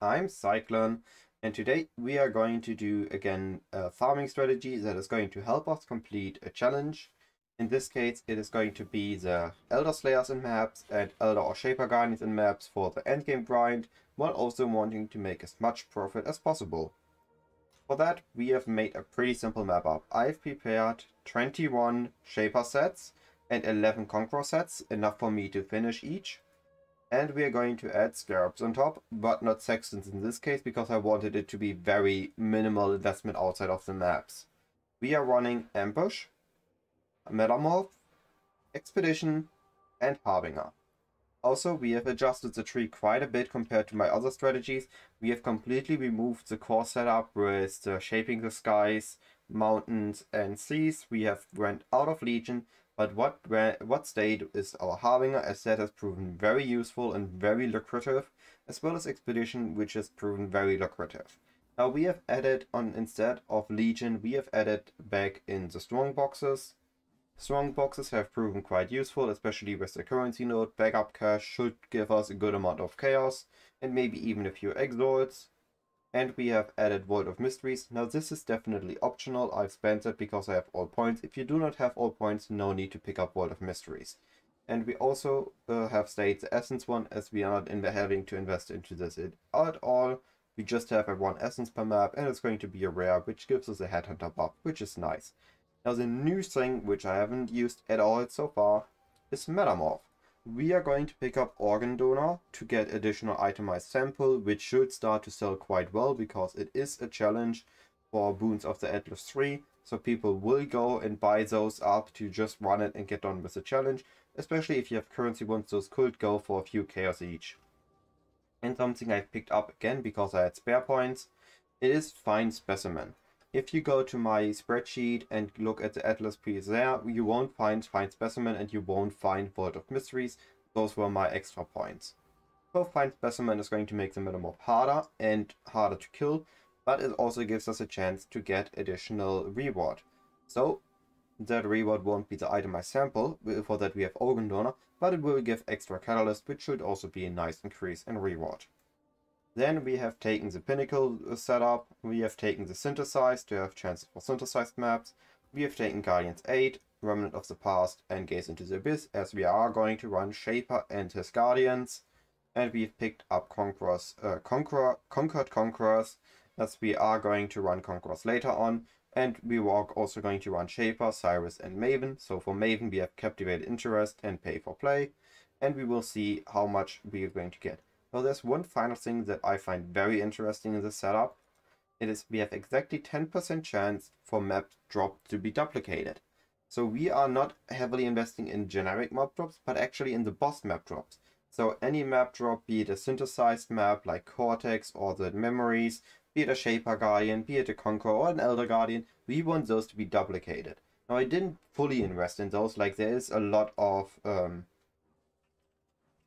I'm Cyclon, and today we are going to do again a farming strategy that is going to help us complete a challenge. In this case, it is going to be the Elderslayers in maps and Elder or Shaper Guardians in maps for the endgame grind, while also wanting to make as much profit as possible. For that, we have made a pretty simple map up. I've prepared 21 Shaper sets and 11 Conqueror sets, enough for me to finish each. And we are going to add Scarabs on top, but not Sextons in this case, because I wanted it to be very minimal investment outside of the maps. We are running Ambush, Metamorph, Expedition, and Harbinger. Also, we have adjusted the tree quite a bit compared to my other strategies. We have completely removed the core setup with the shaping the skies, mountains, and seas. We have went out of Legion, but what stayed is our Harbinger, as that has proven very useful and very lucrative, as well as Expedition, which has proven very lucrative. Now we have added on, instead of Legion, we have added back in the strong boxes. Strong boxes have proven quite useful, especially with the currency node. Backup cash should give us a good amount of chaos, and maybe even a few exalts. And we have added Vault of Mysteries. Now this is definitely optional. I've spent it because I have all points. If you do not have all points, no need to pick up Vault of Mysteries. And we also have stayed the Essence one, as we are not having to invest into this at all. We just have a 1 Essence per map, and it's going to be a rare, which gives us a Headhunter buff, which is nice. Now the new thing, which I haven't used at all so far, is Metamorph. We are going to pick up Organ Donor to get additional itemized sample, which should start to sell quite well, because it is a challenge for Boons of the Atlas 3, so people will go and buy those up to just run it and get on with the challenge, especially if you have currency ones. Those could go for a few chaos each. And something I picked up again because I had spare points, it is Fine Specimen. If you go to my spreadsheet and look at the Atlas piece there, you won't find Fine Specimen and you won't find Vault of Mysteries. Those were my extra points. So Fine Specimen is going to make the Metamorph harder and harder to kill, but it also gives us a chance to get additional reward. So that reward won't be the itemized sample, for that we have Organ Donor, but it will give extra Catalyst, which should also be a nice increase in reward. Then we have taken the Pinnacle setup, we have taken the Synthesize to have chances for synthesized maps, we have taken Guardians 8, Remnant of the Past, and Gaze into the Abyss, as we are going to run Shaper and his Guardians, and we've picked up Conquered Conquerors, as we are going to run Conquerors later on, and we are also going to run Shaper, Cyrus, and Maven. So for Maven we have Captivated Interest and Pay for Play, and we will see how much we are going to get. Well, there's one final thing that I find very interesting in this setup. It is we have exactly 10% chance for map drop to be duplicated. So we are not heavily investing in generic map drops, but actually in the boss map drops. So any map drop, be it a synthesized map like Cortex or the Memories, be it a Shaper Guardian, be it a Conqueror or an Elder Guardian, we want those to be duplicated. Now I didn't fully invest in those, like there is a lot of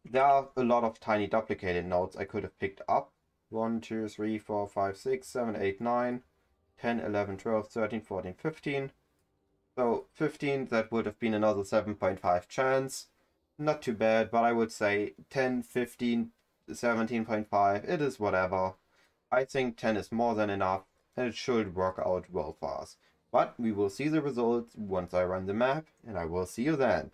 there are a lot of tiny duplicated nodes I could have picked up. 1, 2, 3, 4, 5, 6, 7, 8, 9, 10, 11, 12, 13, 14, 15. So 15, that would have been another 7.5 chance. Not too bad, but I would say 10, 15, 17.5, it is whatever. I think 10 is more than enough, and it should work out well for us. But we will see the results once I run the map, and I will see you then.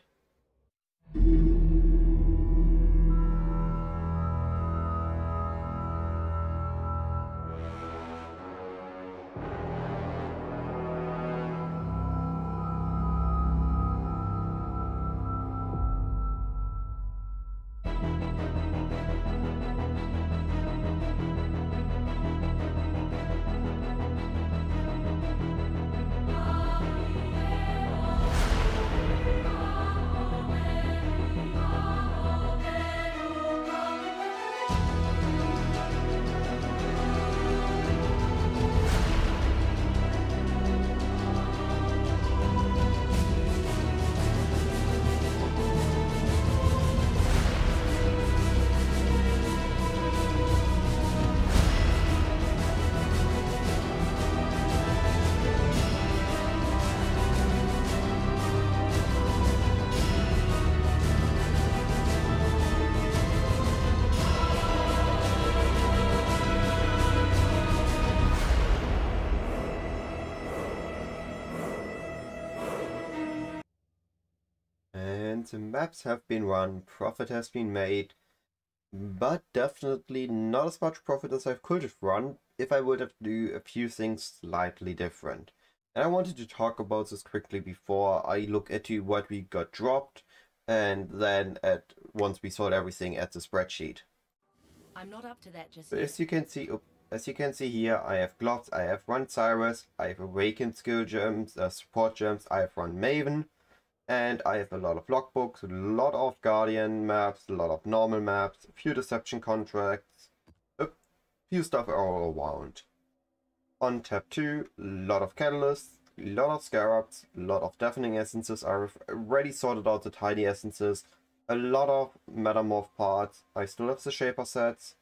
the maps have been run, profit has been made, but definitely not as much profit as I could have run if I would have do a few things slightly different. And I wanted to talk about this quickly before I look at what we got dropped, and then once we sort everything at the spreadsheet. I'm not up to that just So yet. as you can see here, I have gloves, I have run Cyrus, I have awakened skill gems, support gems, I have run Maven, and I have a lot of logbooks, a lot of Guardian maps, a lot of normal maps, a few deception contracts, a few stuff all around. On tab 2, a lot of catalysts, a lot of Scarabs, a lot of deafening essences. I've already sorted out the tiny essences, a lot of metamorph parts. I still have the shaper sets,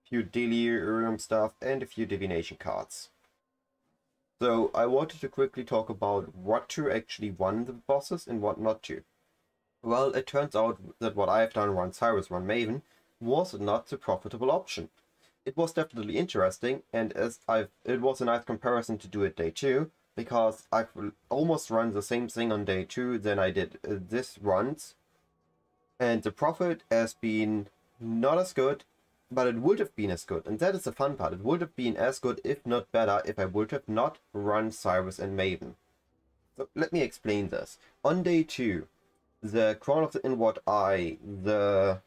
a few delirium stuff, and a few divination cards. So I wanted to quickly talk about what to actually run the bosses and what not to. Well, it turns out that what I've done, run Cyrus, run Maven, was not the profitable option. It was definitely interesting, and it was a nice comparison to do it day 2, because I've almost run the same thing on day 2 than I did this runs, and the profit has been not as good, but it would have been as good, and that is the fun part. It would have been as good, if not better, if I would have not run Cyrus and Maven. So let me explain this. On day 2, the Crown of the Inward Eye, the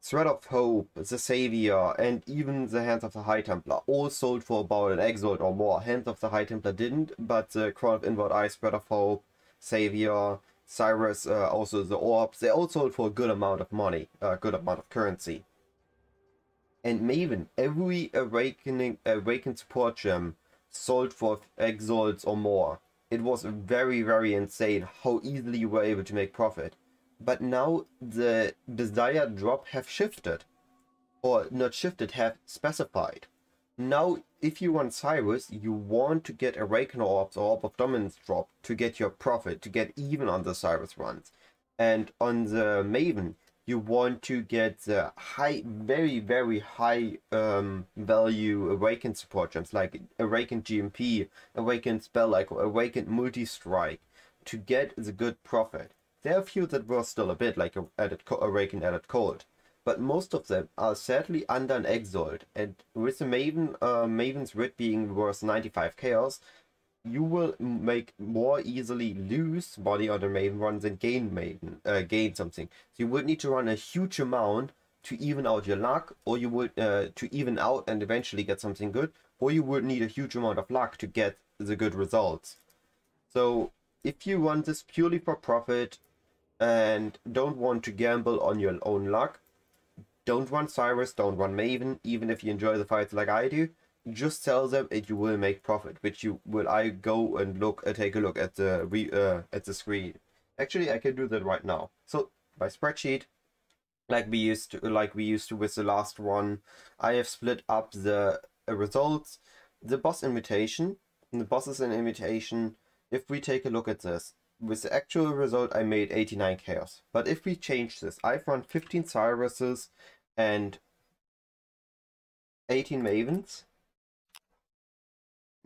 Thread of Hope, the Savior, and even the Hands of the High Templar all sold for about an exalt or more. Hands of the High Templar didn't, but the Crown of Inward Eye, Thread of Hope, Savior, Cyrus, also the Orbs, they all sold for a good amount of money, a good amount of currency. And Maven, every awakened support gem sold for exalts or more. It was very, very insane how easily you were able to make profit. But now the desired drop have shifted. Or not shifted, have specified. Now, if you want Cyrus, you want to get Awakener Orbs or Orb of Dominance drop to get your profit, to get even on the Cyrus runs. And on the Maven, you want to get the high, very, very high value Awakened support gems, like Awakened GMP, Awakened Spell, like Awakened Multi-Strike, to get the good profit. There are a few that were still a bit, like Awakened Added Cold, but most of them are sadly under an Exalt, and with the Maven, Maven's Writ being worth 95 Chaos, you will make more easily lose body on the Maven run than gain something. So you would need to run a huge amount to even out your luck, or you would to even out and eventually get something good, or you would need a huge amount of luck to get the good results. So if you run this purely for profit and don't want to gamble on your own luck, don't run Cyrus, don't run Maven, even if you enjoy the fights like I do. Just tell them and you will make profit, which you will. I go and take a look at the screen. Actually, I can do that right now. So by spreadsheet, like we used to with the last one, I have split up the results. The boss invitation, the bosses in invitation. If we take a look at this, with the actual result, I made 89 chaos. But if we change this, I've run 15 Cyruses and 18 Mavens.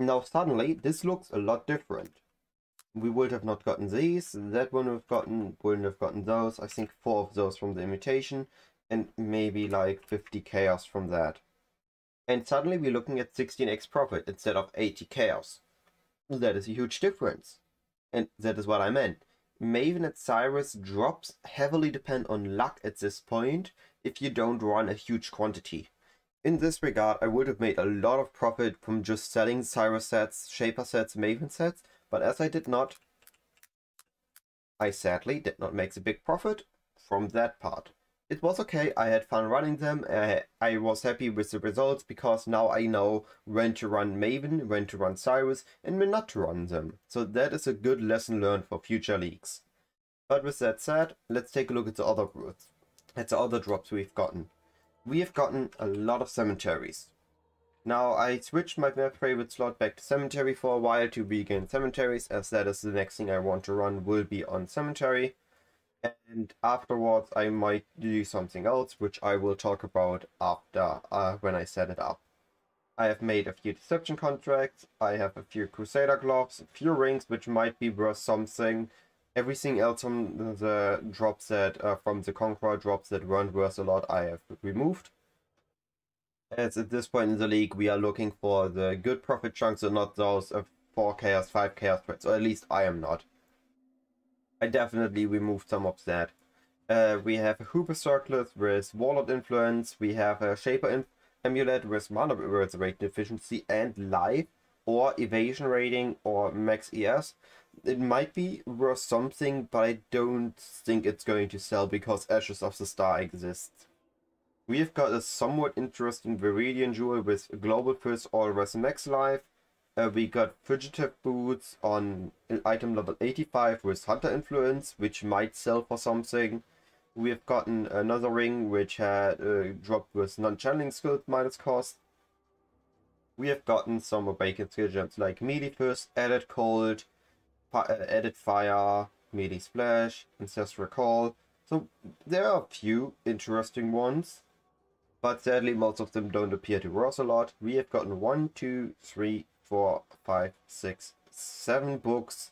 Now suddenly this looks a lot different. We would have not gotten these, that one wouldn't have gotten those. I think 4 of those from the invitation, and maybe like 50 chaos from that. And suddenly we're looking at 16x profit instead of 80 chaos. That is a huge difference. And that is what I meant. Maven and Cyrus drops heavily depend on luck at this point if you don't run a huge quantity. In this regard, I would have made a lot of profit from just selling Cyrus sets, Shaper sets, Maven sets, but as I did not, I sadly did not make the big profit from that part. It was okay, I had fun running them, I was happy with the results because now I know when to run Maven, when to run Cyrus, and when not to run them. So that is a good lesson learned for future leagues. But with that said, let's take a look at the other routes, at the other drops we've gotten. We have gotten a lot of cemeteries. Now I switched my favorite slot back to cemetery for a while to regain cemeteries, as that is the next thing I want to run will be on cemetery. And afterwards I might do something else, which I will talk about after when I set it up. I have made a few deception contracts, I have a few Crusader gloves, a few rings which might be worth something, Everything else from the drops that from the Conqueror drops that weren't worth a lot, I have removed. As at this point in the league, we are looking for the good profit chunks and not those 4 chaos, 5 chaos threats, or at least I am not. I definitely removed some of that. We have a Hooper Circlet with Warlord Influence, we have a Shaper Amulet with Mana Rating Efficiency and Life, or Evasion Rating, or Max ES. It might be worth something, but I don't think it's going to sell because Ashes of the Star exists. We've got a somewhat interesting Viridian Jewel with Global Fizz Always Max Life. We got Fugitive Boots on item level 85 with Hunter Influence, which might sell for something. We have gotten another ring which had dropped with non-channeling skill minus cost. We have gotten some Awakened skill gems like Melee Fist, Added Cold, Added Fire, Melee Splash, Ancestral Call. So there are a few interesting ones, but sadly most of them don't appear to worth a lot. We have gotten 1, 2, 3, 4, 5, 6, 7 books.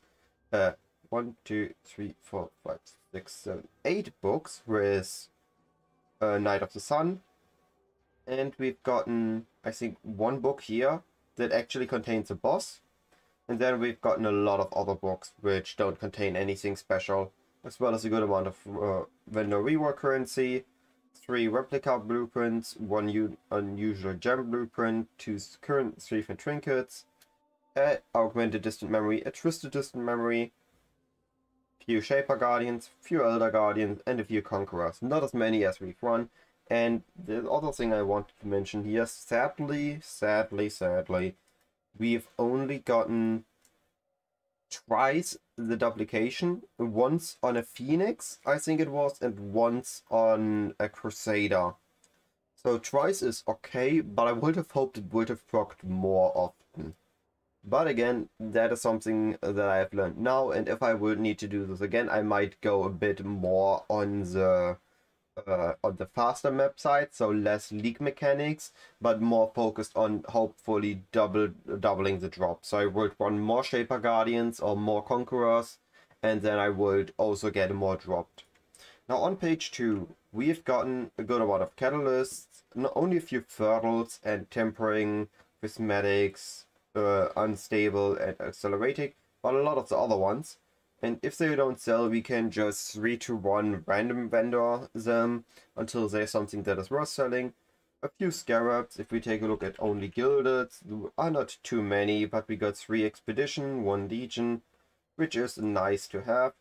1, 2, 3, 4, 5, 6, 7, 8 books with Knight of the Sun. And we've gotten, I think, 1 book here that actually contains a boss. And then we've gotten a lot of other books which don't contain anything special, as well as a good amount of vendor rework currency, 3 replica blueprints, 1 unusual gem blueprint, 2 current 3 for trinkets, augmented distant memory, a twisted distant memory, few Shaper Guardians, few Elder Guardians, and a few Conquerors. Not as many as we've run. And the other thing I wanted to mention here, sadly, we've only gotten twice the duplication. Once on a Phoenix, I think it was, and once on a Crusader. So twice is okay, but I would have hoped it would have procced more often. But again, that is something that I have learned now, and if I would need to do this again, I might go a bit more on the faster map side, so less league mechanics, but more focused on hopefully doubling the drop. So I would run more Shaper Guardians or more Conquerors, and then I would also get more dropped. Now on page 2, we've gotten a good amount of Catalysts, not only a few Fertles and Tempering, Prismatics, Unstable and Accelerating, but a lot of the other ones. And if they don't sell, we can just 3 to 1 random vendor them until there's something that is worth selling. A few Scarabs, if we take a look at only Gilded, are not too many, but we got 3 Expedition, 1 Legion, which is nice to have.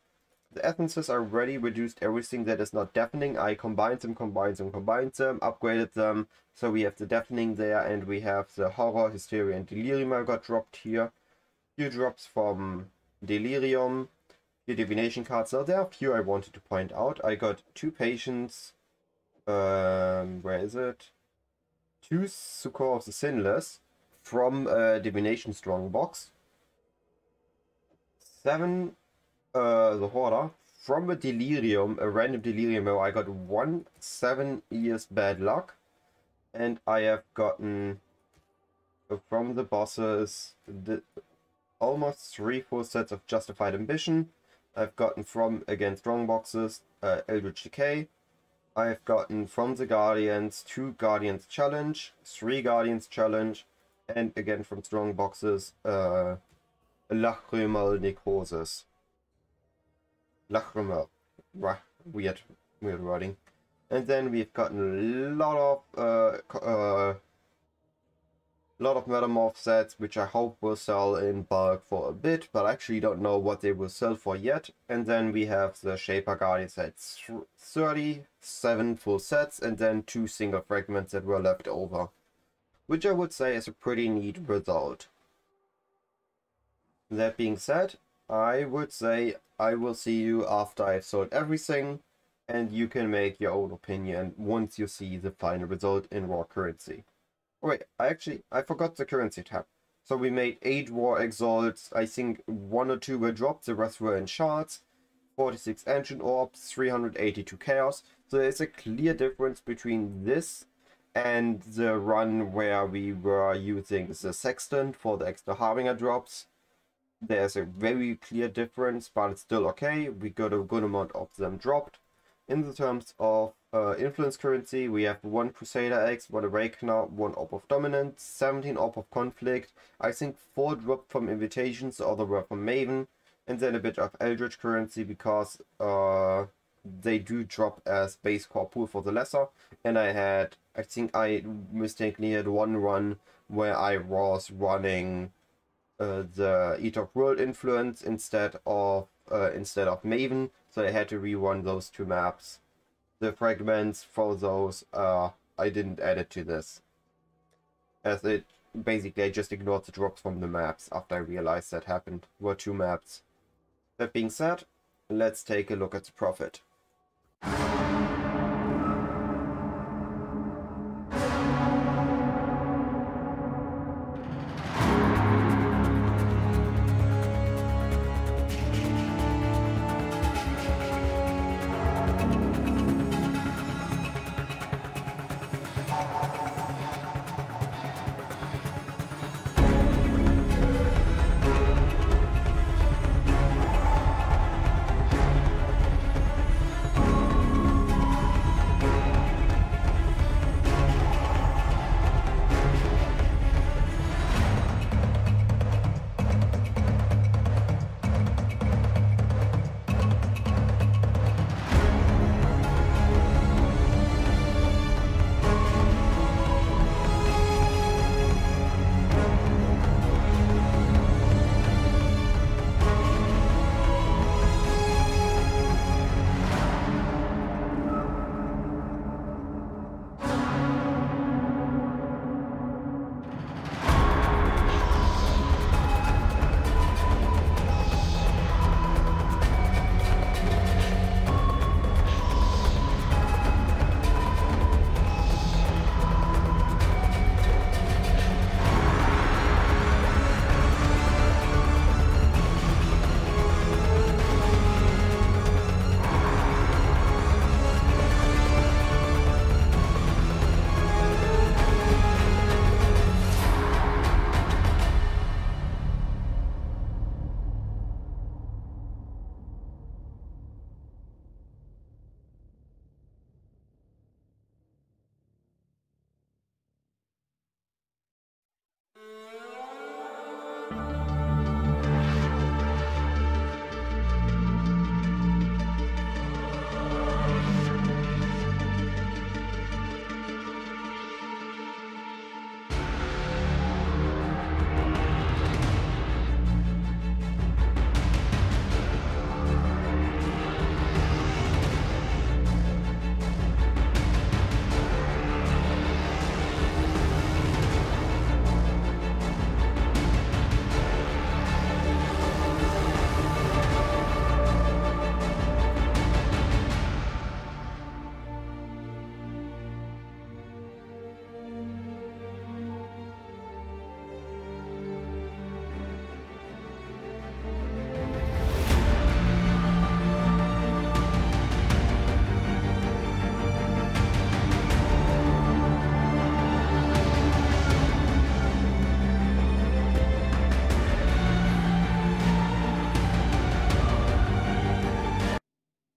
The Essences are already reduced everything that is not deafening. I combined them, upgraded them, so we have the deafening there, and we have the Horror, Hysteria, and Delirium I got dropped here. Few drops from Delirium, few Divination cards. So there are a few I wanted to point out. I got 2 Patience, where is it? 2 Succor of the Sinless from Divination Strongbox. 7 the Hoarder from a Delirium, a random Delirium. I got 1 7 years bad luck, and I have gotten from the bosses almost 3 full sets of Justified Ambition. I've gotten from, again, strong boxes, Eldritch Decay. I've gotten from the Guardians 2 Guardians Challenge, 3 Guardians Challenge, and again from strong boxes, Lachrymal Necrosis. Lachrymal. Weird wording. And then we've gotten a lot of Metamorph sets, which I hope will sell in bulk for a bit, but I actually don't know what they will sell for yet. And then we have the Shaper Guardian sets, 37 full sets, and then 2 single fragments that were left over, which I would say is a pretty neat result. That being said, I would say I will see you after I've sold everything, and you can make your own opinion once you see the final result in raw currency. Oh wait, I forgot the currency tab. So we made 8 War Exalts, I think 1 or 2 were dropped, the rest were in shards, 46 Ancient Orbs, 382 Chaos. So there's a clear difference between this and the run where we were using the Sextant for the extra Harbinger drops. there's a very clear difference, but it's still okay. We got a good amount of them dropped. In the terms of influence currency, we have 1 Crusader X, 1 Awakener, 1 Orb of Dominance, 17 Orb of Conflict, I think 4 dropped from Invitations, the other were from Maven, and then a bit of Eldritch currency because they do drop as base core pool for the lesser. And I think I mistakenly had one run where I was running the Eat of World influence instead of Maven, so I had to rerun those 2 maps. The fragments for those I didn't add it to this, as it basically I just ignored the drops from the maps after I realized that happened. Were 2 maps. That being said, let's take a look at the profit.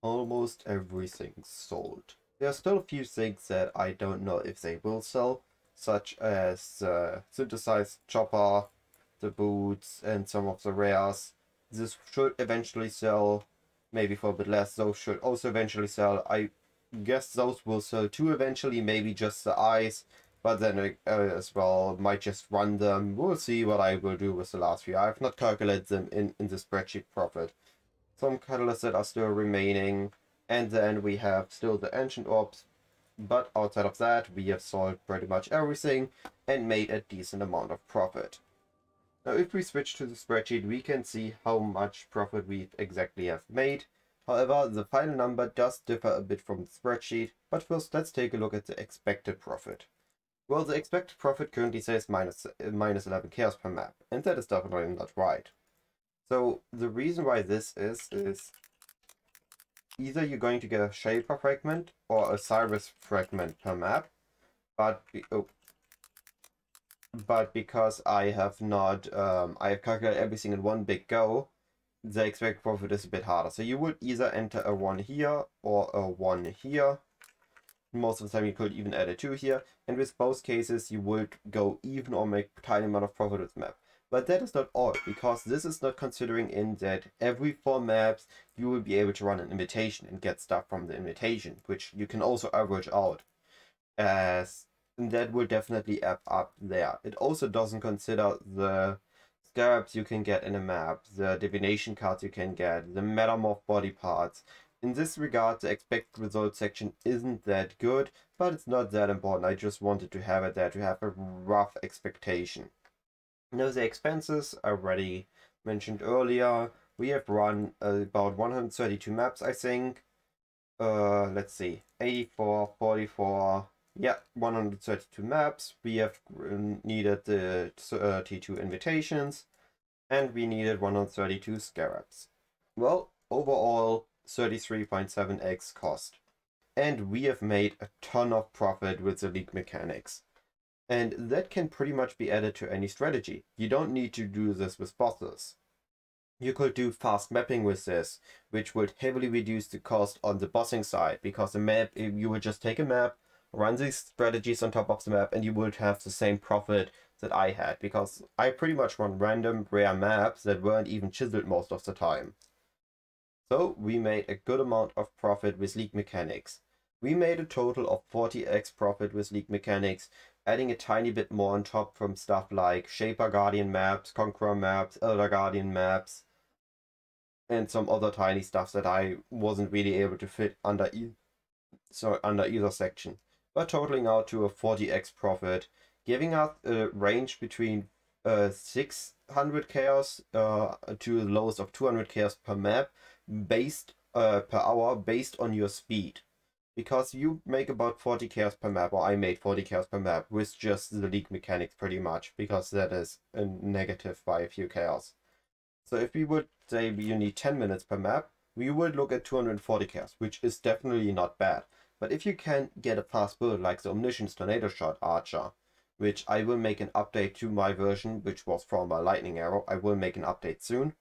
Almost everything sold. There are still a few things that I don't know if they will sell, such as the synthesized chopper, the boots, and some of the rares. This should eventually sell, maybe for a bit less. Those should also eventually sell. I guess those will sell too eventually, maybe just the eyes, but then as well might just run them. We'll see what I will do with the last few. I have not calculated them in the spreadsheet profit. Some catalysts that are still remaining, and then we have still the ancient orbs, but outside of that we have sold pretty much everything and made a decent amount of profit. Now if we switch to the spreadsheet, we can see how much profit we exactly have made. However, the final number does differ a bit from the spreadsheet, but first let's take a look at the expected profit. Well, the expected profit currently says minus 11 chaos per map, and that is definitely not right. So the reason why this is either you're going to get a Shaper fragment or a Cyrus fragment per map, but but because I have not, I have calculated everything in one big go, the expected profit is a bit harder. So you would either enter a 1 here or a 1 here. Most of the time you could even add a 2 here, and with both cases you would go even or make a tiny amount of profit with the map. But that is not all, because this is not considering in that every 4 maps you will be able to run an invitation and get stuff from the invitation, which you can also average out, as that will definitely add up there. It also doesn't consider the Scarabs you can get in a map, the divination cards you can get, the metamorph body parts. In this regard, the expected result section isn't that good, but it's not that important. I just wanted to have it there to have a rough expectation. Now the expenses I already mentioned earlier. We have run about 132 maps, I think. Let's see, 84, 44, yeah, 132 maps. We have needed the 32 invitations, and we needed 132 Scarabs. Well, overall 33.7x cost. And we have made a ton of profit with the league mechanics. And that can pretty much be added to any strategy. You don't need to do this with bosses. You could do fast mapping with this, which would heavily reduce the cost on the bossing side, because the map, you would just take a map, run these strategies on top of the map, and you would have the same profit that I had, because I pretty much run random rare maps that weren't even chiseled most of the time. So we made a good amount of profit with league mechanics. We made a total of 40x profit with league mechanics, adding a tiny bit more on top from stuff like Shaper Guardian maps, Conqueror maps, Elder Guardian maps, and some other tiny stuff that I wasn't really able to fit under either section. But totaling out to a 40x profit, giving us a range between 600 chaos to the lowest of 200 chaos per map, based per hour, based on your speed. Because you make about 40 chaos per map, or I made 40 chaos per map with just the league mechanics pretty much, because that is a negative by a few chaos. So if we would say you need 10 minutes per map, we would look at 240 chaos, which is definitely not bad. But if you can get a fast build like the Omniscience Tornado Shot Archer, which I will make an update to my version, which was from a lightning arrow, I will make an update soon.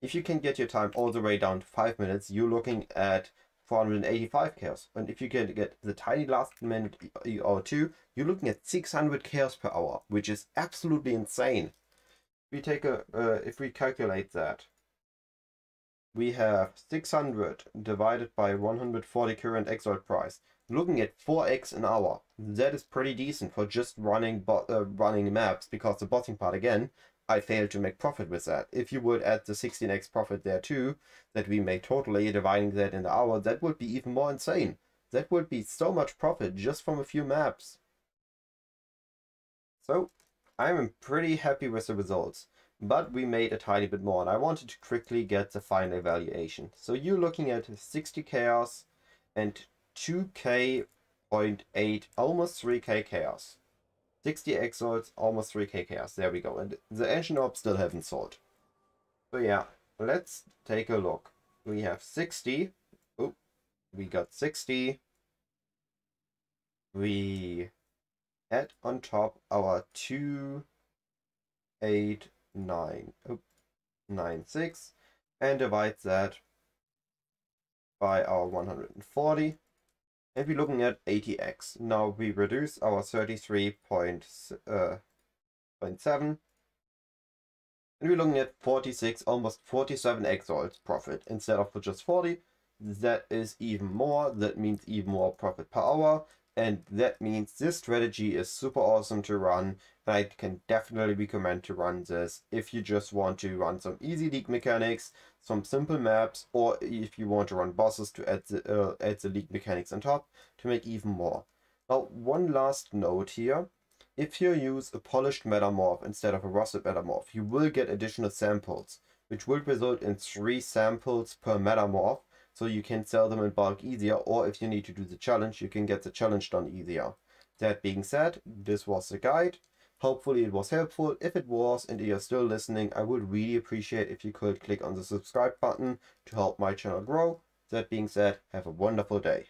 If you can get your time all the way down to 5 minutes, you're looking at 485 chaos. And if you can get the tiny last minute or two, you're looking at 600 chaos per hour, which is absolutely insane. We take if we calculate that, we have 600 divided by 140 current exalt price, looking at 4x an hour. That is pretty decent for just running maps, because the bossing part, again, I failed to make profit with that. If you would add the 16x profit there too, that we made totally, dividing that in the hour, that would be even more insane. That would be so much profit just from a few maps. So I'm pretty happy with the results, but we made a tiny bit more, and I wanted to quickly get the final evaluation. So you're looking at 60 chaos and 2k.8, almost 3k chaos. 60 exalts, almost 3k chaos. There we go. And the engine orbs still haven't sold. So yeah, let's take a look. We have 60. Oh, we got 60. We add on top our 289.96 and divide that by our 140. And we're looking at 80x. Now we reduce our 33.7 and we're looking at 46, almost 47 exalts profit instead of just 40. That is even more. That means even more profit per hour. And that means this strategy is super awesome to run. And I can definitely recommend to run this if you just want to run some easy league mechanics, some simple maps, or if you want to run bosses to add the league mechanics on top to make even more. Now, one last note here. If you use a polished metamorph instead of a rusted metamorph, you will get additional samples, which will result in 3 samples per metamorph, so you can sell them in bulk easier, or if you need to do the challenge, you can get the challenge done easier. That being said, this was the guide. Hopefully it was helpful. If it was and you're still listening, I would really appreciate if you could click on the subscribe button to help my channel grow. That being said, have a wonderful day.